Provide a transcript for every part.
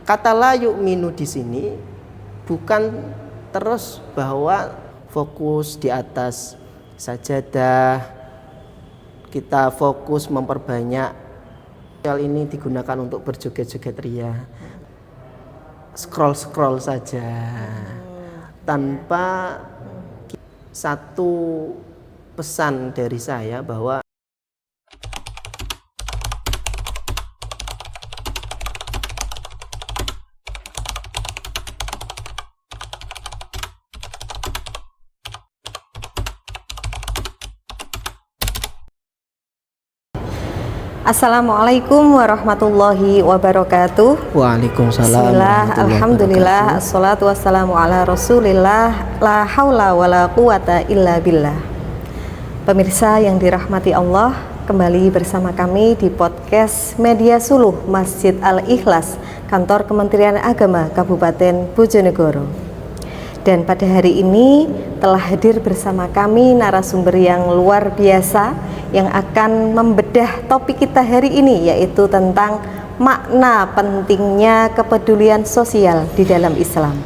kata la yu'minu di sini bukan terus bahwa fokus di atas sajadah, kita fokus memperbanyak. Hal ini digunakan untuk berjoget-joget ria, scroll saja tanpa satu pesan dari saya bahwa Assalamualaikum warahmatullahi wabarakatuh. Waalaikumsalam. Bismillah, alhamdulillah, assalatu wassalamu ala rasulillah, la haula wala quwata illa billah. Pemirsa yang dirahmati Allah, kembali bersama kami di podcast Media Suluh Masjid Al-Ikhlas, Kantor Kementerian Agama Kabupaten Bojonegoro. Dan pada hari ini telah hadir bersama kami narasumber yang luar biasa yang akan membedah topik kita hari ini, yaitu tentang makna pentingnya kepedulian sosial di dalam Islam,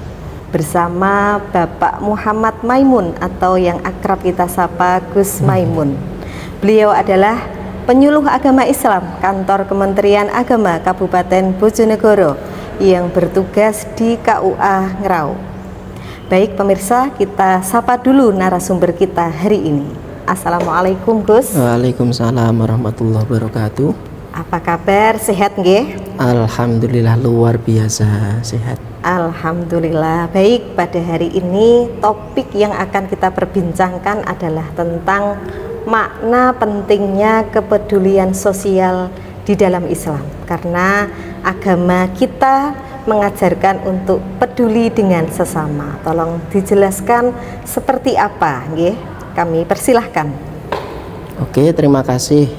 bersama Bapak Muhammad Maimun atau yang akrab kita sapa Gus Maimun. Beliau adalah penyuluh agama Islam Kantor Kementerian Agama Kabupaten Bojonegoro yang bertugas di KUA Ngerau. Baik pemirsa, kita sapa dulu narasumber kita hari ini. Assalamualaikum Gus. Waalaikumsalam warahmatullahi wabarakatuh. Apa kabar? Sehat nggih? Alhamdulillah luar biasa sehat. Alhamdulillah. Baik, pada hari ini topik yang akan kita perbincangkan adalah tentang makna pentingnya kepedulian sosial di dalam Islam. Karena agama kita mengajarkan untuk peduli dengan sesama. Tolong dijelaskan seperti apa nggih? Kami persilahkan. Oke, terima kasih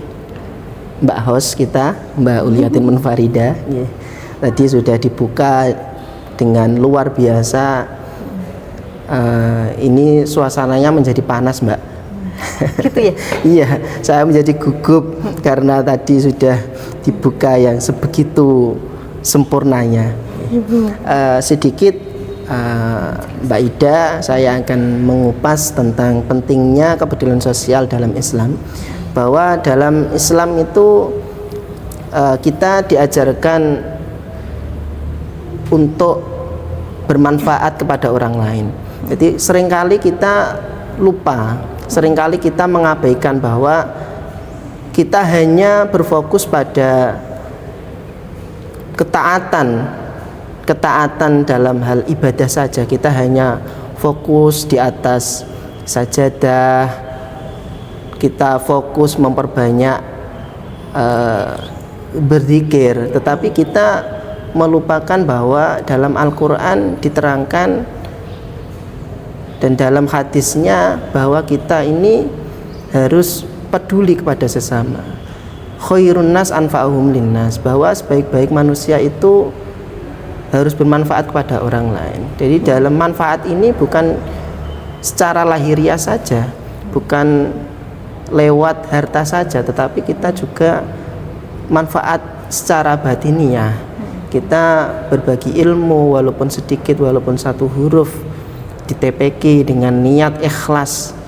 Mbak host kita, Mbak Uliatin Munfarida. Tadi sudah dibuka dengan luar biasa. Ini suasananya menjadi panas, Mbak. Gitu ya? Iya, saya menjadi gugup karena tadi sudah dibuka yang sebegitu sempurnanya. Sedikit Mbak Ida, saya akan mengupas tentang pentingnya kepedulian sosial dalam Islam. Bahwa dalam Islam itu kita diajarkan untuk bermanfaat kepada orang lain. Jadi seringkali kita lupa, seringkali kita mengabaikan bahwa kita hanya berfokus pada ketaatan dalam hal ibadah saja. Kita hanya fokus di atas sajadah, kita fokus memperbanyak berzikir, tetapi kita melupakan bahwa dalam Al-Quran diterangkan dan dalam hadisnya bahwa kita ini harus peduli kepada sesama. Khairun nas anfa'uhum linnas, bahwa sebaik-baik manusia itu harus bermanfaat kepada orang lain. Jadi dalam manfaat ini bukan secara lahiriah saja, bukan lewat harta saja, tetapi kita juga manfaat secara batiniah. Kita berbagi ilmu walaupun sedikit, walaupun satu huruf di TPQ dengan niat ikhlas,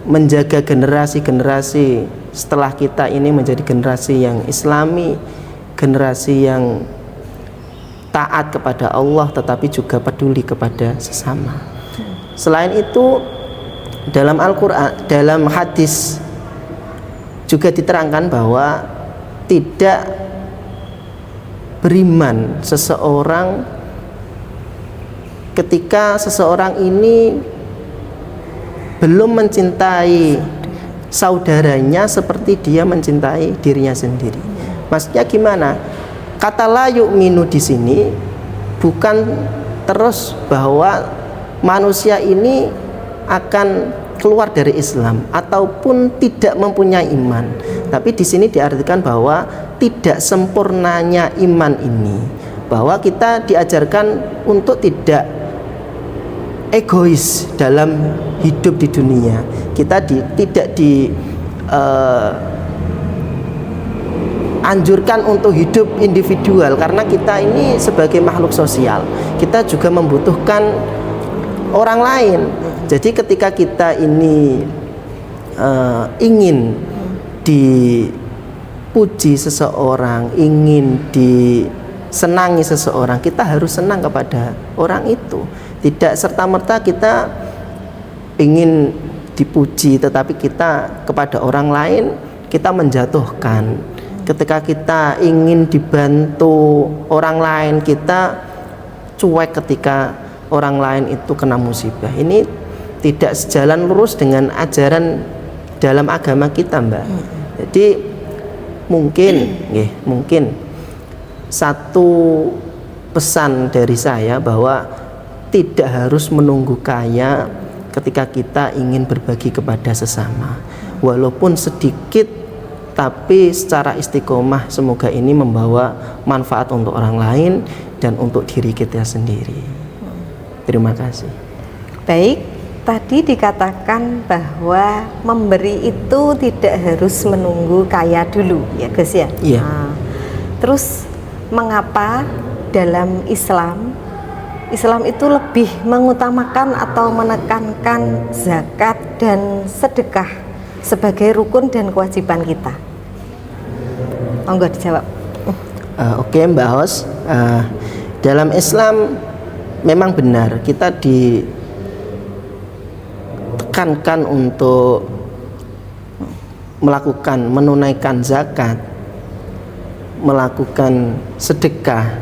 menjaga generasi-generasi setelah kita ini menjadi generasi yang islami, generasi yang taat kepada Allah tetapi juga peduli kepada sesama. Selain itu dalam Al-Quran, dalam hadis juga diterangkan bahwa tidak beriman seseorang ketika seseorang ini belum mencintai saudaranya seperti dia mencintai dirinya sendiri. Maksudnya gimana? Kata la yu'minu di sini bukan terus bahwa manusia ini akan keluar dari Islam ataupun tidak mempunyai iman. Tapi di sini diartikan bahwa tidak sempurnanya iman ini, bahwa kita diajarkan untuk tidak egois dalam hidup di dunia. Kita tidak dianjurkan untuk hidup individual, karena kita ini sebagai makhluk sosial, kita juga membutuhkan orang lain. Jadi ketika kita ini ingin dipuji seseorang, ingin disenangi seseorang, kita harus senang kepada orang itu. Tidak serta-merta kita ingin dipuji tetapi kita kepada orang lain kita menjatuhkan. Ketika kita ingin dibantu orang lain, kita cuek ketika orang lain itu kena musibah. Ini tidak sejalan lurus dengan ajaran dalam agama kita, Mbak. Jadi mungkin satu pesan dari saya bahwa tidak harus menunggu kaya ketika kita ingin berbagi kepada sesama, walaupun sedikit tapi secara istiqomah, semoga ini membawa manfaat untuk orang lain dan untuk diri kita sendiri. Terima kasih. Baik, tadi dikatakan bahwa memberi itu tidak harus menunggu kaya dulu, ya Gus ya? Iya. Nah, terus mengapa dalam Islam itu lebih mengutamakan atau menekankan zakat dan sedekah sebagai rukun dan kewajiban kita? Monggo dijawab. Oke, Mbak Hos. Dalam Islam memang benar kita ditekankan untuk menunaikan zakat, melakukan sedekah.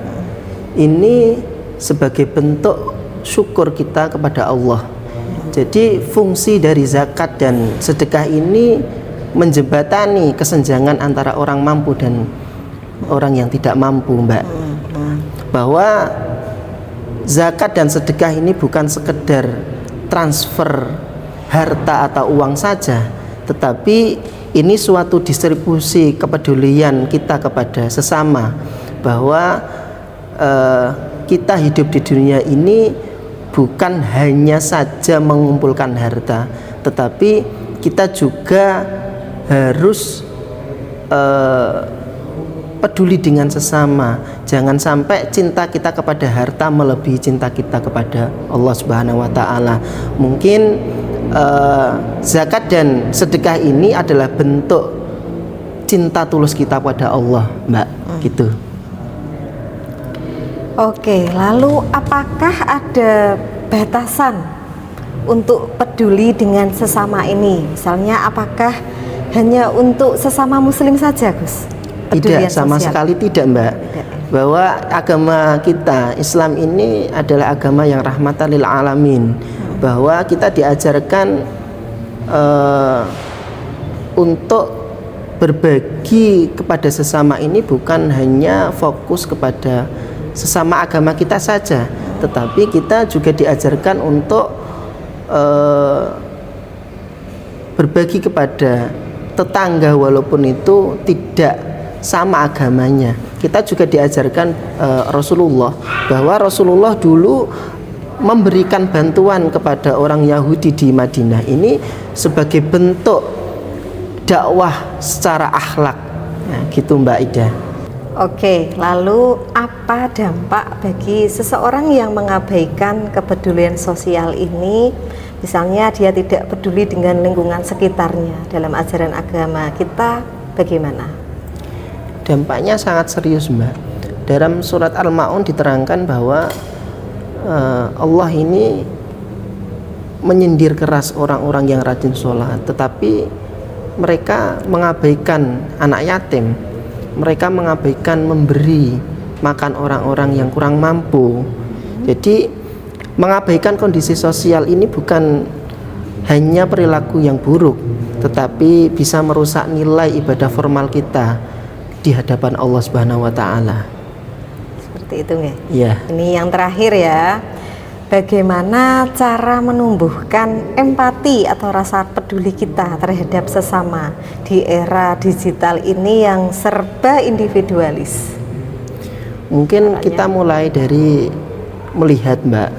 Ini sebagai bentuk syukur kita kepada Allah. Jadi fungsi dari zakat dan sedekah ini menjembatani kesenjangan antara orang mampu dan orang yang tidak mampu, Mbak. Bahwa zakat dan sedekah ini bukan sekedar transfer harta atau uang saja, tetapi ini suatu distribusi kepedulian kita kepada sesama, bahwa kita hidup di dunia ini bukan hanya saja mengumpulkan harta, tetapi kita juga harus peduli dengan sesama. Jangan sampai cinta kita kepada harta melebihi cinta kita kepada Allah Subhanahu wa taala. Mungkin zakat dan sedekah ini adalah bentuk cinta tulus kita pada Allah, Mbak. Gitu. Oke, lalu apakah ada batasan untuk peduli dengan sesama ini? Misalnya apakah hanya untuk sesama muslim saja, Gus? Tidak, sama sekali tidak, Mbak. Tidak. Bahwa agama kita, Islam ini adalah agama yang rahmatan lil alamin. Bahwa kita diajarkan untuk berbagi kepada sesama ini bukan hanya fokus kepada sesama agama kita saja, tetapi kita juga diajarkan untuk berbagi kepada tetangga walaupun itu tidak sama agamanya. Kita juga diajarkan Rasulullah, bahwa Rasulullah dulu memberikan bantuan kepada orang Yahudi di Madinah ini sebagai bentuk dakwah secara akhlak. Nah, gitu Mbak Ida. Oke, lalu apa dampak bagi seseorang yang mengabaikan kepedulian sosial ini? Misalnya dia tidak peduli dengan lingkungan sekitarnya. Dalam ajaran agama kita bagaimana? Dampaknya sangat serius, Mbak. Dalam surat Al-Ma'un diterangkan bahwa Allah ini menyindir keras orang-orang yang rajin sholat, tetapi mereka mengabaikan anak yatim. Mereka mengabaikan memberi makan orang-orang yang kurang mampu. Jadi mengabaikan kondisi sosial ini bukan hanya perilaku yang buruk, tetapi bisa merusak nilai ibadah formal kita di hadapan Allah Subhanahu wa taala. Seperti itu nggih? Iya. Ini yang terakhir ya. Bagaimana cara menumbuhkan empati atau rasa peduli kita terhadap sesama di era digital ini yang serba individualis? Mungkin kita mulai dari melihat, Mbak.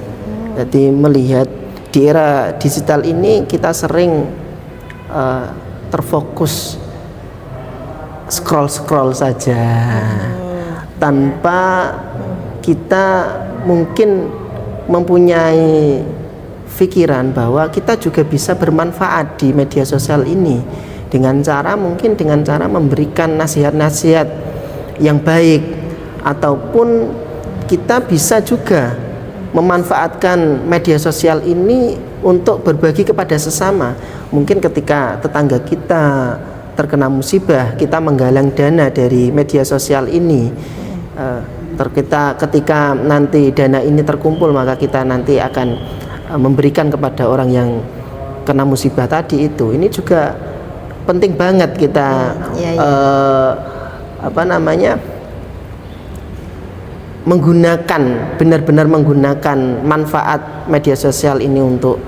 Jadi melihat di era digital ini kita sering terfokus scroll saja tanpa kita mungkin mempunyai pikiran bahwa kita juga bisa bermanfaat di media sosial ini dengan cara memberikan nasihat-nasihat yang baik, ataupun kita bisa juga memanfaatkan media sosial ini untuk berbagi kepada sesama. Mungkin ketika tetangga kita terkena musibah, kita menggalang dana dari media sosial ini. Ketika nanti dana ini terkumpul, maka kita nanti akan memberikan kepada orang yang kena musibah tadi itu. Ini juga penting banget kita benar-benar menggunakan manfaat media sosial ini untuk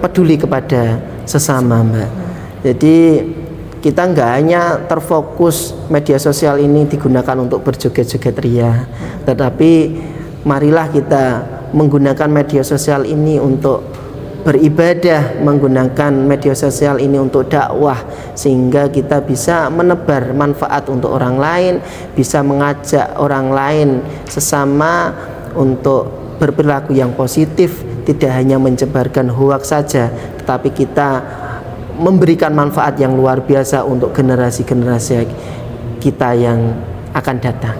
peduli kepada sesama, Mbak. Jadi kita nggak hanya terfokus media sosial ini digunakan untuk berjoget-joget ria, tetapi marilah kita menggunakan media sosial ini untuk beribadah, menggunakan media sosial ini untuk dakwah, sehingga kita bisa menebar manfaat untuk orang lain, bisa mengajak orang lain sesama untuk berperilaku yang positif, tidak hanya menyebarkan hoaks saja, tetapi kita memberikan manfaat yang luar biasa untuk generasi-generasi kita yang akan datang.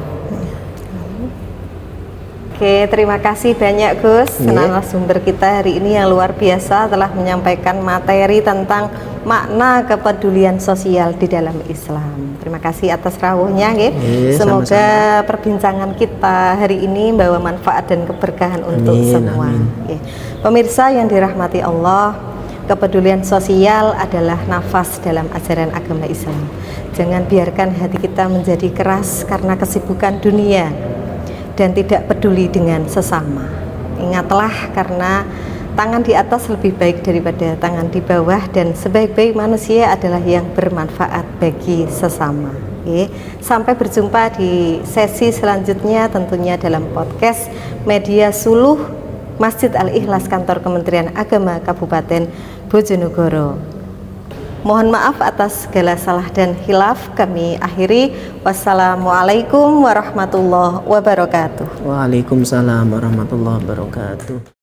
Oke, terima kasih banyak Gus, narasumber kita hari ini yang luar biasa telah menyampaikan materi tentang makna kepedulian sosial di dalam Islam. Terima kasih atas rawuhnya, semoga sama-sama. Perbincangan kita hari ini membawa manfaat dan keberkahan untuk semua. Pemirsa yang dirahmati Allah, kepedulian sosial adalah nafas dalam ajaran agama Islam. Jangan biarkan hati kita menjadi keras karena kesibukan dunia dan tidak peduli dengan sesama. Ingatlah, karena tangan di atas lebih baik daripada tangan di bawah, dan sebaik-baik manusia adalah yang bermanfaat bagi sesama. Sampai berjumpa di sesi selanjutnya, tentunya dalam podcast Media Suluh Masjid Al-Ikhlas Kantor Kementerian Agama Kabupaten Bojonegoro. Mohon maaf atas segala salah dan khilaf. Kami akhiri. Wassalamualaikum warahmatullahi wabarakatuh. Waalaikumsalam warahmatullahi wabarakatuh.